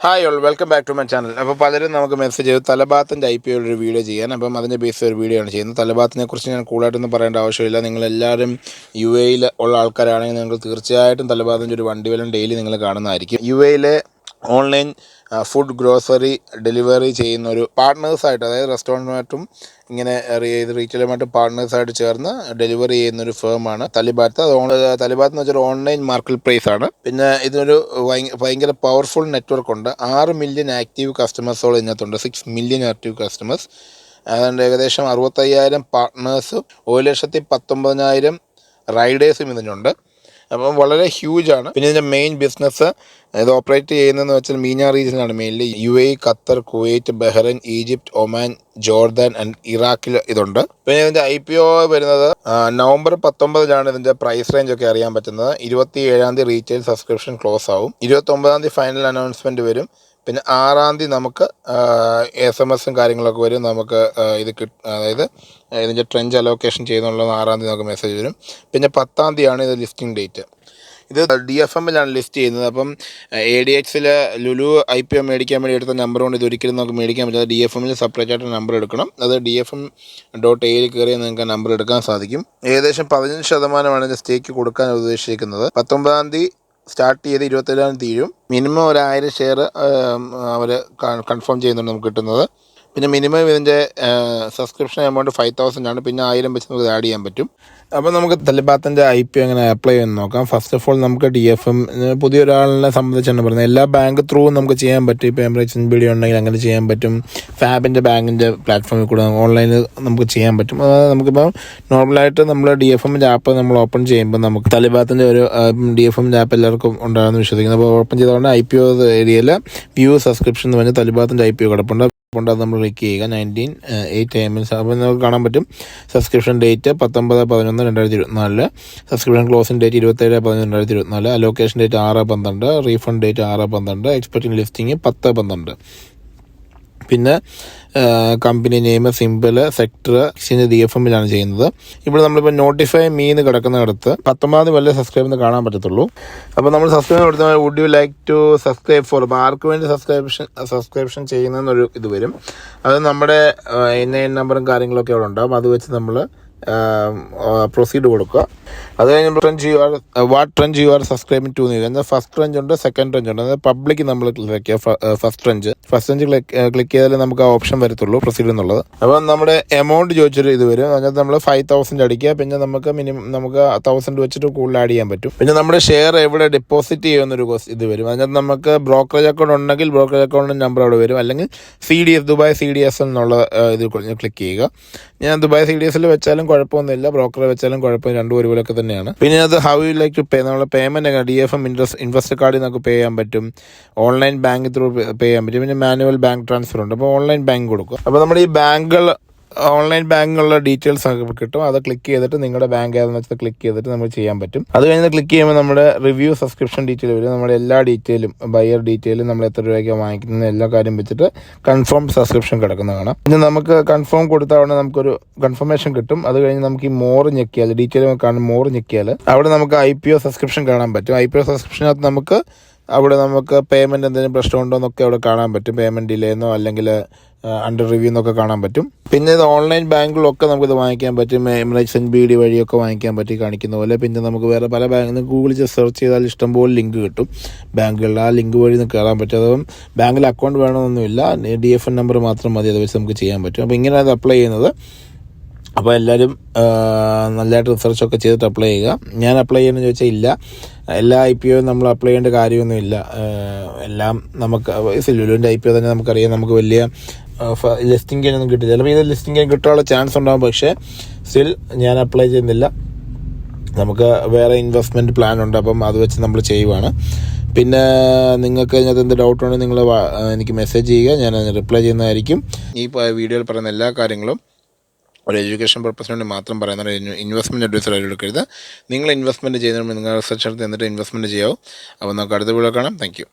Hi all welcome back to my channel. അപ്പോൾ പലരും നമുക്ക് മെസ്സേജ് ചെയ്തു തലബാത്തിൻ്റെ IPO ഒരു വീഡിയോ ചെയ്യാൻ. അപ്പം അതിൻ്റെ ബേസ് ഒരു വീഡിയോ ആണ് ചെയ്യുന്നത്. തലബാത്തിനെ കുറിച്ച് ഞാൻ കൂടുതലായിട്ടൊന്നും പറയേണ്ട ആവശ്യമില്ല. നിങ്ങളെല്ലാവരും UAE ഉള്ള ആൾക്കാരാണെങ്കിൽ നിങ്ങൾ തീർച്ചയായിട്ടും തലബാത്തിൻ്റെ ഒരു വണ്ടി വലം ഡെയിലി നിങ്ങൾ കാണുന്നതായിരിക്കും. UAE online food grocery delivery ചെയ്യുന്ന ഒരു പാർട്ട്നേഴ്സായിട്ട്, അതായത് റെസ്റ്റോറൻറ്റുമായിട്ടും ഇങ്ങനെ റീറ്റെയിലുമായിട്ട് പാർട്ട്നേഴ്സായിട്ട് ചേർന്ന് ഡെലിവറി ചെയ്യുന്നൊരു ഫേമാണ് തലിബാത്ത്. തലിബാത്ത് എന്ന് വെച്ചാൽ ഓൺലൈൻ മാർക്കറ്റ് പ്ലേസ് ആണ്. പിന്നെ ഇതിനൊരു ഭയങ്കര പവർഫുൾ നെറ്റ്വർക്ക് ഉണ്ട്. 6 മില്യൺ ആക്റ്റീവ് കസ്റ്റമേഴ്സോളം ഇതിനകത്തുണ്ട്. 6 മില്യൺ ആക്റ്റീവ് കസ്റ്റമേഴ്സ്. അതുകൊണ്ട് ഏകദേശം 65,000 പാർട്ട്നേഴ്സും 1,19,000 റൈഡേഴ്സും ഇതിനുണ്ട്. അപ്പം വളരെ ഹ്യൂജാണ്. പിന്നെ ഇതിൻ്റെ മെയിൻ ബിസിനസ് ഇത് ഓപ്പറേറ്റ് ചെയ്യുന്നതെന്ന് വെച്ചാൽ മീന റീജിയനാണ്. Mainly UAE, Qatar, Kuwait, Bahrain, Egypt, Oman, Jordan and ഇറാഖിൽ ഇതുണ്ട്. പിന്നെ ഇതിൻ്റെ IPO വരുന്നത് നവംബർ 19 ഇതിൻ്റെ പ്രൈസ് റേഞ്ച് ഒക്കെ അറിയാൻ പറ്റുന്നത്. 27 റീറ്റെയിൽ സബ്സ്ക്രിപ്ഷൻ ക്ലോസ് ആവും. 29 ഫൈനൽ അനൗൺസ്മെൻറ്റ് വരും. പിന്നെ 6 നമുക്ക് SMS കാര്യങ്ങളൊക്കെ വരും. നമുക്ക് ഇത് അതായത് ഇതിൻ്റെ ട്രെൻഡ് അലോക്കേഷൻ ചെയ്യുന്നുള്ളത് 6 നമുക്ക് മെസ്സേജ് വരും. പിന്നെ 10 ഇത് ലിസ്റ്റിംഗ് ഡേറ്റ്. ഇത് DFMലാണ് ലിസ്റ്റ് ചെയ്യുന്നത്. അപ്പം ADXൽ ലുലു IPO മേടിക്കാൻ വേണ്ടി എടുത്ത നമ്പർ കൊണ്ട് ഇത് ഒരിക്കലും നമുക്ക് മേടിക്കാൻ പറ്റില്ല. DFMൽ സെപ്പറേറ്റ് ആയിട്ട് നമ്പർ എടുക്കണം. അത് DFM.AIൽ കയറിയാൽ നിങ്ങൾക്ക് നമ്പർ എടുക്കാൻ സാധിക്കും. ഏകദേശം 15% ഇതിൻ്റെ സ്റ്റേക്ക് കൊടുക്കാൻ ഉദ്ദേശിക്കുന്നത്. 19 സ്റ്റാർട്ട് ചെയ്ത് 27 തീരും. മിനിമം 1000 ഷെയർ അവർ കൺഫേം ചെയ്യുന്നുണ്ട് നമുക്ക് കിട്ടുന്നത്. പിന്നെ മിനിമം ഇതിൻ്റെ സബ്സ്ക്രിപ്ഷൻ എമൗണ്ട് 5,000 ആണ്. പിന്നെ 1000 വെച്ച് നമുക്ക് ആഡ് ചെയ്യാൻ പറ്റും. അപ്പോൾ നമുക്ക് തലിബാത്തിൻ്റെ IPO എങ്ങനെ അപ്ലൈ ചെയ്യുമെന്ന് നോക്കാം. ഫസ്റ്റ് ഓഫ് ഓൾ നമുക്ക് DFM പുതിയൊരാളിനെ സംബന്ധിച്ചാണ് പറയുന്നത്. എല്ലാ ബാങ്ക് ത്രൂ നമുക്ക് ചെയ്യാൻ പറ്റും. ഇപ്പോൾ എമിറേറ്റ്സ് NBD ഉണ്ടെങ്കിൽ അങ്ങനെ ചെയ്യാൻ പറ്റും. ഫാബിൻ്റെ ബാങ്കിൻ്റെ പ്ലാറ്റ്ഫോമിൽ കൂടെ ഓൺലൈനിൽ നമുക്ക് ചെയ്യാൻ പറ്റും. നമുക്കിപ്പോൾ നോർമലായിട്ട് നമ്മൾ DFMൻ്റെ ആപ്പ് നമ്മൾ ഓപ്പൺ ചെയ്യുമ്പോൾ നമുക്ക് തലിബാത്തിൻ്റെ ഒരു DFMൻ്റെ ആപ്പ് എല്ലാവർക്കും ഉണ്ടാകുമെന്ന് വിശ്വസിക്കുന്നു. അപ്പോൾ ഓപ്പൺ ചെയ്തുകൊണ്ട് IPO ഏരിയയിൽ വ്യൂ സബ്സ്ക്രിപ്ഷൻ എന്ന് പറഞ്ഞാൽ തലിബാത്തിൻ്റെ IPO കിടപ്പുണ്ട്. അത് നമ്മൾ ക്ലിക്ക് ചെയ്യുക. 19/8 AM അപ്പോൾ നമുക്ക് കാണാൻ പറ്റും. Subscription date 19/11/2024, subscription closing date 27/11/2024, allocation date 6/12, refund date 6/12, expecting listing 10/12. പിന്നെ company name, simple, sector, exchange DFMലാണ് ചെയ്യുന്നത്. ഇവിടെ നമ്മളിപ്പോൾ നോട്ടിഫൈ മീന്ന് കിടക്കുന്നിടത്ത് 19 വരെ സബ്സ്ക്രൈബ് എന്ന് കാണാൻ പറ്റത്തുള്ളൂ. അപ്പോൾ നമ്മൾ സബ്സ്ക്രൈബ് കൊടുത്താൽ would you like to subscribe for, അപ്പോൾ ആർക്ക് വേണ്ടി സബ്സ്ക്രിപ്ഷൻ ചെയ്യുന്നതെന്നൊരു ഇത് വരും. അത് നമ്മുടെ നമ്പറും കാര്യങ്ങളൊക്കെ അവിടെ ഉണ്ടാകും. അത് വെച്ച് നമ്മൾ പ്രൊസീഡ് കൊടുക്കുക. അത് കഴിഞ്ഞ് what trend you are subscribing to എന്നാൽ ഫസ്റ്റ് ട്രെൻഡ് ഉണ്ട്, സെക്കൻഡ് ട്രെൻഡ് ഉണ്ട്. അതായത് പബ്ലിക് നമ്മൾ ക്ലിക്ക് ചെയ്യുക. ഫസ്റ്റ് ട്രെൻഡ് ക്ലിക്ക് ചെയ്താലേ നമുക്ക് ആ ഓപ്ഷൻ വരത്തുള്ളൂ പ്രൊസീഡ് എന്നുള്ളത്. അപ്പം നമ്മുടെ എമൗണ്ട് ചോദിച്ചൊരു ഇത് വരും. അതിനകത്ത് നമ്മൾ 5,000 അടിക്കുക. പിന്നെ നമുക്ക് നമുക്ക് 1,000 വെച്ചിട്ട് കൂടുതൽ ആഡ് ചെയ്യാൻ പറ്റും. പിന്നെ നമ്മുടെ ഷെയർ എവിടെ ഡെപ്പോസിറ്റ് ചെയ്യുന്നൊരു ഇത് വരും. അതിനകത്ത് നമുക്ക് ബ്രോക്കറേജ് അക്കൗണ്ട് ഉണ്ടെങ്കിൽ ബ്രോക്കറേജ് അക്കൗണ്ടിൻ്റെ നമ്പർ അവിടെ വരും. അല്ലെങ്കിൽ CDS ദുബായ് CDS എന്നുള്ള ഇത് ക്ലിക്ക് ചെയ്യുക. ഞാൻ ദുബായ് CDSൽ വെച്ചാലും കുഴപ്പമൊന്നുമില്ല, ബ്രോക്കറെ വെച്ചാലും കുഴപ്പമില്ല, രണ്ടും ഒരുപോലൊക്കെ തന്നെയാണ്. പിന്നെ അത് how you like to pay, നമ്മൾ പേയ്മെന്റ് DFM ഇൻവെസ്റ്റർ കാർഡിൽ നമുക്ക് പേ ചെയ്യാൻ പറ്റും. ഓൺലൈൻ ബാങ്ക് ത്രൂ പേ ചെയ്യാൻ പറ്റും. പിന്നെ മാനുവൽ ബാങ്ക് ട്രാൻസ്ഫർ ഉണ്ട്. അപ്പോൾ ഓൺലൈൻ ബാങ്ക് കൊടുക്കും. അപ്പോൾ നമ്മുടെ ഈ ഓൺലൈൻ ബാങ്കിലുള്ള ഡീറ്റെയിൽസ് ഒക്കെ കിട്ടും. അത് ക്ലിക്ക് ചെയ്തിട്ട് നിങ്ങളുടെ ബാങ്ക് ഏതെന്ന് വെച്ചാൽ ക്ലിക്ക് ചെയ്തിട്ട് നമുക്ക് ചെയ്യാൻ പറ്റും. അത് കഴിഞ്ഞ് ക്ലിക്ക് ചെയ്യുമ്പോൾ നമ്മുടെ റിവ്യൂ സബ്സ്ക്രിപ്ഷൻ ഡീറ്റെയിൽ വരും. നമ്മുടെ എല്ലാ ഡീറ്റെയിലും, ബയർ ഡീറ്റെയിലും, നമ്മൾ എത്ര രൂപയ്ക്ക് വാങ്ങിക്കുന്ന എല്ലാ കാര്യം വെച്ചിട്ട് കൺഫേം സബ്സ്ക്രിപ്ഷൻ കിടക്കുന്ന കാണാം. പിന്നെ നമുക്ക് കൺഫേം കൊടുത്താൽ അവിടെ നമുക്കൊരു കൺഫർമേഷൻ കിട്ടും. അത് കഴിഞ്ഞ് നമുക്ക് ഈ മോർ ഞെക്കിയാൽ, ഡീറ്റെയിൽ കാണും, മോർ ഞെക്കിയാൽ അവിടെ നമുക്ക് IPO സബ്സ്ക്രിപ്ഷൻ കാണാൻ പറ്റും. IPO സബ്സ്ക്രിപ്ഷനകത്ത് നമുക്ക് പേയ്മെൻറ്റ് എന്തെങ്കിലും പ്രശ്നമുണ്ടോ എന്നൊക്കെ അവിടെ കാണാൻ പറ്റും. പേയ്മെൻറ്റ് ഡിലേ എന്നോ അല്ലെങ്കിൽ അണ്ടർ റിവ്യൂ എന്നൊക്കെ കാണാൻ പറ്റും. പിന്നെ ഇത് ഓൺലൈൻ ബാങ്കുകളൊക്കെ നമുക്കിത് വാങ്ങിക്കാൻ പറ്റും. എമിറേറ്റ്സ് NBD വഴിയൊക്കെ വാങ്ങിക്കാൻ പറ്റി കാണിക്കുന്ന പോലെ. പിന്നെ നമുക്ക് വേറെ പല ബാങ്കിൽ ഗൂഗിളിൽ സെർച്ച് ചെയ്താൽ ഇഷ്ടംപോലെ ലിങ്ക് കിട്ടും ബാങ്കുകളിൽ. ആ ലിങ്ക് വഴി നമുക്ക് കയറാൻ പറ്റും. അതും ബാങ്കിൽ അക്കൗണ്ട് വേണമെന്നൊന്നുമില്ല, DFM നമ്പർ മാത്രം മതി. അത് വെച്ച് നമുക്ക് ചെയ്യാൻ പറ്റും. അപ്പോൾ ഇങ്ങനെ അത് അപ്ലൈ ചെയ്യുന്നത്. അപ്പോൾ എല്ലാവരും നല്ലതായിട്ട് റിസർച്ചൊക്കെ ചെയ്തിട്ട് അപ്ലൈ ചെയ്യുക. ഞാൻ അപ്ലൈ ചെയ്യുന്നതെന്ന് ചോദിച്ചാൽ ഇല്ല, എല്ലാ IPO നമ്മൾ അപ്ലൈ ചെയ്യേണ്ട കാര്യമൊന്നുമില്ല. എല്ലാം നമുക്ക് ലുലുവിൻ്റെ IPO തന്നെ നമുക്കറിയാം, നമുക്ക് വലിയ ലിസ്റ്റിംഗ് ഗെയിനൊന്നും കിട്ടില്ല. ചിലപ്പോൾ ഇത് ലിസ്റ്റിംഗ് ഗെയിൻ കിട്ടാനുള്ള ചാൻസ് ഉണ്ടാകും. പക്ഷേ സ്റ്റിൽ ഞാൻ അപ്ലൈ ചെയ്യുന്നില്ല. നമുക്ക് വേറെ ഇൻവെസ്റ്റ്മെൻറ്റ് പ്ലാൻ ഉണ്ട്. അപ്പം അത് വെച്ച് നമ്മൾ ചെയ്യുവാണ്. പിന്നെ നിങ്ങൾക്ക് അതിനകത്ത് എന്ത് ഡൗട്ട് ഉണ്ടെങ്കിൽ നിങ്ങൾ എനിക്ക് മെസ്സേജ് ചെയ്യുക, ഞാൻ അതിന് റിപ്ലൈ ചെയ്യുന്നതായിരിക്കും. ഈ വീഡിയോയിൽ പറയുന്ന എല്ലാ കാര്യങ്ങളും ഒരു എഡ്യൂക്കേഷൻ പർപ്പസിന് വേണ്ടി മാത്രം പറയുന്ന ഇൻവെസ്റ്റ്മെൻറ്റ് അഡ്വൈസറായിട്ട് എടുക്കരുത്. നിങ്ങൾ ഇൻവെസ്റ്റ്മെൻറ്റ് ചെയ്യുന്നതിന് നിങ്ങൾ റിസർച്ച് എടുത്ത് എന്നിട്ട് ഇൻവെസ്റ്റ്മെൻറ്റ് ചെയ്യാവും. അപ്പോൾ നമുക്ക് അടുത്ത വീഡിയോ കാണാം. Thank you.